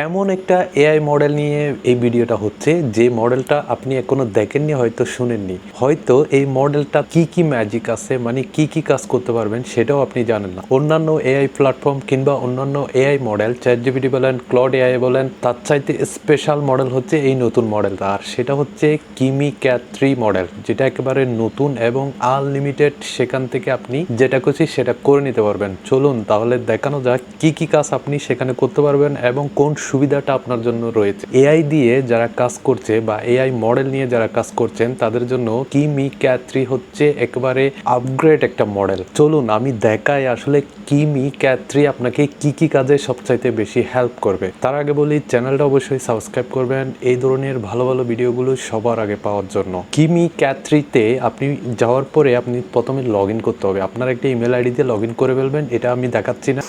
এমন একটা AI model নিয়ে এই ভিডিওটা হচ্ছে, যে মডেলটা আপনি এখনো দেখেননি, হয়তো শুনেননি, হয়তো এই মডেলটা কি কি ম্যাজিক আছে, মানে কি কি কাজ করতে পারবেন সেটাও আপনি জানেন না। অন্যান্য এআই প্ল্যাটফর্ম কিংবা অন্যান্য এআই মডেল, চ্যাটজিপিটি বলেন, ক্লড এআই বলেন, তার চাইতে স্পেশাল মডেল হচ্ছে এই নতুন মডেলটা, আর সেটা হচ্ছে কিমি ক্যাট 3 মডেল, যেটা একেবারে নতুন এবং আনলিমিটেড। সেখান থেকে আপনি যেটা খুশি সেটা করে নিতে পারবেন। চলুন তাহলে দেখানো যাক কি কি কাজ আপনি সেখানে করতে পারবেন এবং কোন সুবিধাটা আপনার জন্য রয়েছে। এআই দিয়ে যারা কাজ করছে বা এআই মডেল নিয়ে যারা কাজ করছেন তাদের জন্য কিমি ক্যাট 3 হচ্ছে একেবারে আপগ্রেড একটা মডেল। চলুন আমি দেখাই আসলে কিমি ক্যাট 3 আপনাকে কি কি কাজে সবচাইতে বেশি হেল্প করবে। তার আগে বলি, চ্যানেলটা অবশ্যই সাবস্ক্রাইব করবেন এই ধরনের ভালো ভালো ভিডিওগুলো সবার আগে পাওয়ার জন্য। কিমি ক্যাট 3 তে আপনি যাওয়ার পরে আপনি প্রথমে লগ ইন করতে হবে। আপনার একটা ইমেল আইডি দিয়ে লগ ইন করে ফেলবেন, এটা আমি দেখাচ্ছি না।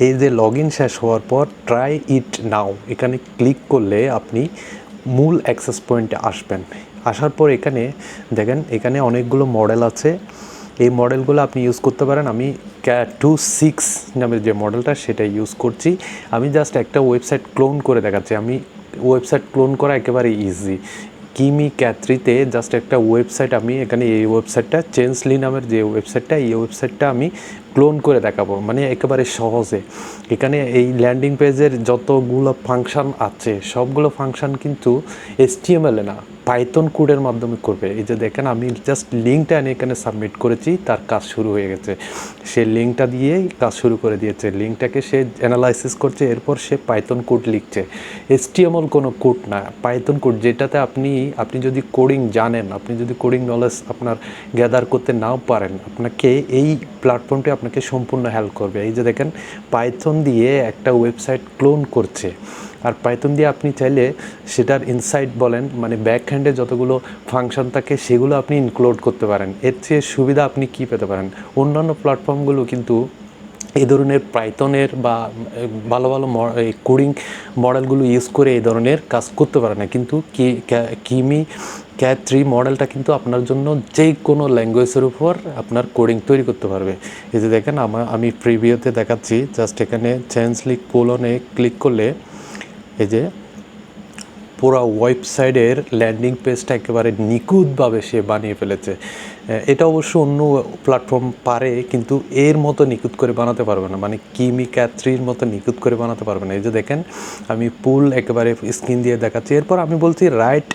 এই যে লগ ইন শেষ হওয়ার পর ট্রাই ইট নাও এখানে ক্লিক করলে আপনি মূল অ্যাক্সেস পয়েন্টে আসবেন। আসার পর এখানে দেখেন, এখানে অনেকগুলো মডেল আছে। এই মডেলগুলো আপনি ইউজ করতে পারেন। আমি ক্যাট 2.6 নামের যে মডেলটা সেটা ইউজ করছি। আমি জাস্ট একটা ওয়েবসাইট ক্লোন করে দেখাচ্ছি। আমি ওয়েবসাইট ক্লোন করা একেবারে ইজি। কিমি ক্যাট 3 তে জাস্ট একটা ওয়েবসাইট, আমি এখানে এই ওয়েবসাইটটা চেঞ্জলি নামের যে ওয়েবসাইটটা, এই ওয়েবসাইটটা আমি ক্লোন করে দেখাবো, মানে একেবারে সহজে। এখানে এই ল্যান্ডিং পেজের যতগুলো ফাংশন আছে সবগুলো ফাংশন কিন্তু HTML না, পাইথন কোডের মাধ্যমে করবে। এই যে দেখেন, আমি জাস্ট লিঙ্কটা এনে এখানে সাবমিট করেছি, তার কাজ শুরু হয়ে গেছে। সে লিঙ্কটা দিয়েই কাজ শুরু করে দিয়েছে। লিঙ্কটাকে সে অ্যানালাইসিস করছে, এরপর সে পাইথন কোড লিখছে। HTML কোনো কোড না, পাইথন কোড, যেটাতে আপনি যদি কোডিং জানেন, আপনি যদি কোডিং নলেজ আপনার গ্যাদার করতে নাও পারেন, আপনাকে এই প্ল্যাটফর্মটি আপনাকে সম্পূর্ণ হেল্প করবে। এই যে দেখেন, পাইথন দিয়ে একটা ওয়েবসাইট ক্লোন করছে। আর পাইথন দিয়ে আপনি চাইলে সেটার ইনসাইড বলেন, মানে ব্যাক হ্যান্ডে যতগুলো ফাংশন থাকে সেগুলো আপনি ইনক্লুড করতে পারেন। এর চেয়ে সুবিধা আপনি কী পেতে পারেন? অন্যান্য প্ল্যাটফর্মগুলো কিন্তু এই ধরনের পাইথনের বা ভালো ভালো কোডিং মডেলগুলো ইউজ করে এই ধরনের কাজ করতে পারে না, কিন্তু কিমি ক্যাট 3 মডেলটা কিন্তু আপনার জন্য যে কোনো ল্যাঙ্গুয়েজের উপর আপনার কোডিং তৈরি করতে পারবে। এই যে দেখেন, আমি প্রিভিউতে দেখাচ্ছি। জাস্ট এখানে চেঞ্জলি কোলনে ক্লিক করলে এই যে পুরো ওয়েবসাইটের ল্যান্ডিং পেজটা একেবারে নিখুঁতভাবে সে বানিয়ে ফেলেছে। এটা অবশ্য অন্য প্ল্যাটফর্ম পারে, কিন্তু এর মতো নিখুঁত করে বানাতে পারবে না, মানে কিমি ক্যাট 3 মতো নিখুঁত করে বানাতে পারবে না। এই যে দেখেন, আমি পুল একেবারে স্ক্রিন দিয়ে দেখাচ্ছি। এরপর আমি বলছি রাইট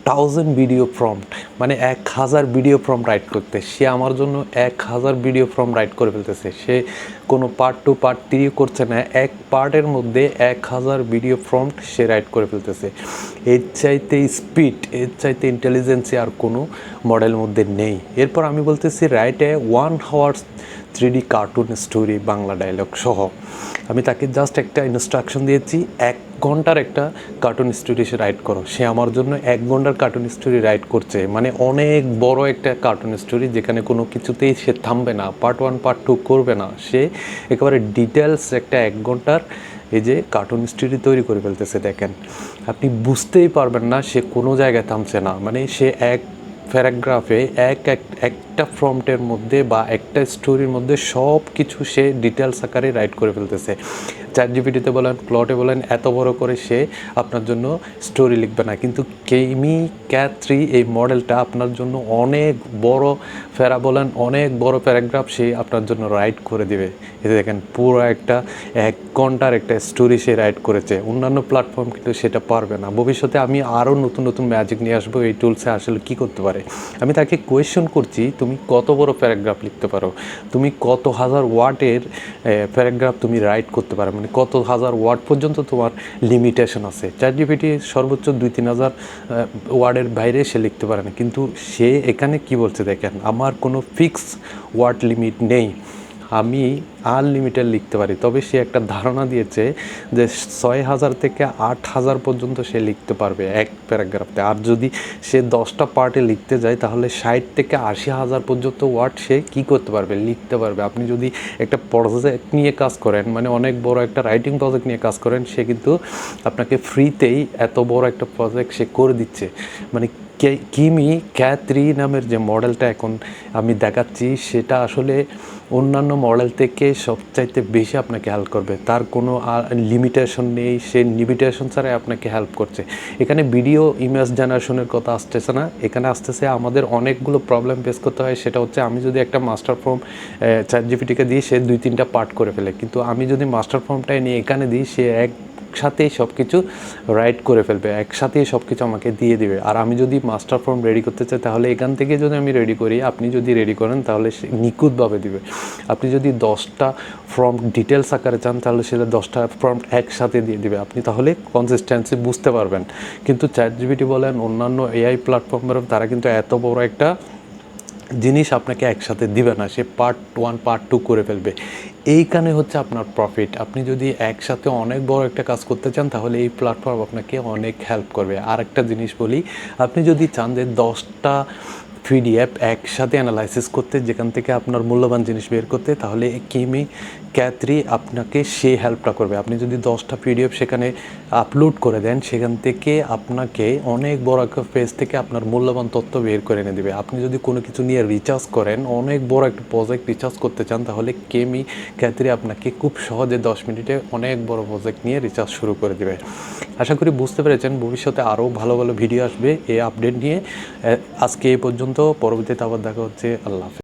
1000 ভিডিও প্রম্পট, মানে 1000 ভিডিও প্রম্পট রাইট করতে। সে আমার জন্য 1000 ভিডিও প্রম্পট রাইট করে ফেলতেছে। সে কোনো পার্ট 2 পার্ট 3 করছে না, এক পার্টের মধ্যে 1000 ভিডিও প্রম্পট সে রাইট করে ফেলতেছে। এর চাইতে স্পিড, এর চাইতে ইন্টেলিজেন্সি আর কোনো মডেলের মধ্যে নেই। এরপর আমি বলতেছি রাইটে 1 hours 3D cartoon story Bangla dialogue সহ। আমি তাকে জাস্ট একটা ইনস্ট্রাকশন দিয়েছি, 1 ঘন্টার একটা কার্টুন স্টোরি সে রাইট করো। সে আমার জন্য 1 ঘন্টার কার্টুন স্টোরি রাইট করছে, মানে অনেক বড় একটা কার্টুন স্টোরি, যেখানে কোনো কিছুতেই সে থামবে না, পার্ট 1 পার্ট 2 করবে না। সে একেবারে ডিটেলস একটা 1 ঘন্টার এই যে কার্টুন স্টোরি তৈরি করে ফেলতেছে। দেখেন, আপনি বুঝতেই পারবেন না সে কোনো জায়গায় থামছে না, মানে সে এক প্যারাগ্রাফে একটা প্রম্পটের মধ্যে বা একটা স্টোরির মধ্যে সব কিছু সে ডিটেলস আকারে রাইট করে ফেলতেছে। চ্যাটজিপিটিতে বলেন, ক্লডে বলেন, এত বড় করে সে আপনার জন্য স্টোরি লিখবে না, কিন্তু কিমি ক্যাট 3 এই মডেলটা আপনার জন্য অনেক বড় বলেন, অনেক বড় প্যারাগ্রাফ সে আপনার জন্য রাইট করে দিবে। এতে দেখেন, পুরো একটা 1 ঘন্টার একটা স্টোরি সে রাইট করেছে। অন্যান্য প্ল্যাটফর্ম কিন্তু সেটা পারবে না। ভবিষ্যতে আমি আরও নতুন নতুন ম্যাজিক নিয়ে আসবো এই টুলসে আসলে কী করতে পারে। আমি তাকে কোয়েশ্চন করছি, তুমি কত বড় প্যারাগ্রাফ লিখতে পারো, তুমি কত হাজার ওয়ার্ডের প্যারাগ্রাফ তুমি রাইট করতে পারো, মানে কত হাজার ওয়ার্ড পর্যন্ত তোমার লিমিটেশন আছে। চ্যাটজিপিটি সর্বোচ্চ 2-3 হাজার ওয়ার্ডের বাইরে সে লিখতে পারে না, কিন্তু সে এখানে কি বলছে দেখেন, আমার কোনো ফিক্স ওয়ার্ড লিমিট নেই, আমি আনলিমিটেড লিখতে পারি। তবে সে একটা ধারণা দিয়েছে যে 6000 থেকে 8000 পর্যন্ত সে লিখতে পারবে এক প্যারাগ্রাফে। আর যদি সে 10টা পার্টে লিখতে যায় তাহলে 60 থেকে 80,000 পর্যন্ত ওয়ার্ড সে কী করতে পারবে, লিখতে পারবে। আপনি যদি একটা প্রজেক্ট নিয়ে কাজ করেন, মানে অনেক বড় একটা রাইটিং প্রজেক্ট নিয়ে কাজ করেন, সে কিন্তু আপনাকে ফ্রিতেই এত বড় একটা প্রজেক্ট সে করে দিচ্ছে। মানে কিমি ক্যাট 3 নামের যে মডেলটা এখন আমি দেখাচ্ছি, সেটা আসলে অন্যান্য মডেল থেকে সবচাইতে বেশি আপনাকে হেল্প করবে। তার কোনো লিমিটেশন নেই, সে লিমিটেশন ছাড়াই আপনাকে হেল্প করছে। এখানে ভিডিও ইমেজ জেনারেশনের কথা আসতেছে না, এখানে আসতেছে আমাদের অনেকগুলো প্রবলেম ফেস করতে হয়। সেটা হচ্ছে আমি যদি একটা মাস্টার ফর্ম চ্যাটজিপিটিকে দিই, সে 2-3টা পার্ট করে ফেলে, কিন্তু আমি যদি মাস্টার ফর্মটাই নিয়ে এখানে দিই, সে একসাথেই সব কিছু রাইট করে ফেলবে, একসাথেই সব কিছু আমাকে দিয়ে দিবে। আর আমি যদি মাস্টার ফর্ম রেডি করতে চাই, তাহলে এখান থেকে যদি আমি রেডি করি, আপনি যদি রেডি করেন তাহলে সে নিখুঁতভাবে দিবে। আপনি যদি 10টা ফর্ম ডিটেলস আকারে চান, তাহলে সেটা 10টা ফর্ম একসাথে দিয়ে দিবে, আপনি তাহলে কনসিস্টেন্সি বুঝতে পারবেন। কিন্তু চ্যাটজিপিটি বলেন, অন্যান্য এআই প্ল্যাটফর্মের, তারা কিন্তু এত বড় একটা জিনিস আপনাকে একসাথে দিবে না, সে পার্ট 1 পার্ট 2 করে ফেলবে। এইখানে হচ্ছে আপনার প্রফিট। আপনি যদি একসাথে অনেক বড় একটা কাজ করতে চান, তাহলে এই প্ল্যাটফর্ম আপনাকে অনেক হেল্প করবে। আর একটা জিনিস বলি, আপনি যদি চান যে 10টা পিডিএফ একসাথে অ্যানালাইসিস করতে, যেখান থেকে আপনার মূল্যবান জিনিস বের করতে, তাহলে কিমি ক্যাথরি আপনাকে সেই হেল্পটা করবে। আপনি যদি 10টা পিডিএফ সেখানে আপলোড করে দেন, সেখান থেকে আপনাকে অনেক বড় একটা পেজ থেকে আপনার মূল্যবান তথ্য বের করে এনে দেবে। আপনি যদি কোনো কিছু নিয়ে রিচার্জ করেন, অনেক বড় একটা প্রজেক্ট রিচার্জ করতে চান, তাহলে কিমি ক্যাথরি আপনাকে খুব সহজে 10 মিনিটে অনেক বড় প্রজেক্ট নিয়ে রিচার্জ শুরু করে দেবে। আশা করি বুঝতে পেরেছেন। ভবিষ্যতে আরও ভালো ভালো ভিডিও আসবে এই আপডেট নিয়ে। আজকে এই পর্যন্ত, পরবর্তীতে আবার দেখা হচ্ছে। আল্লাহ হাফেজ।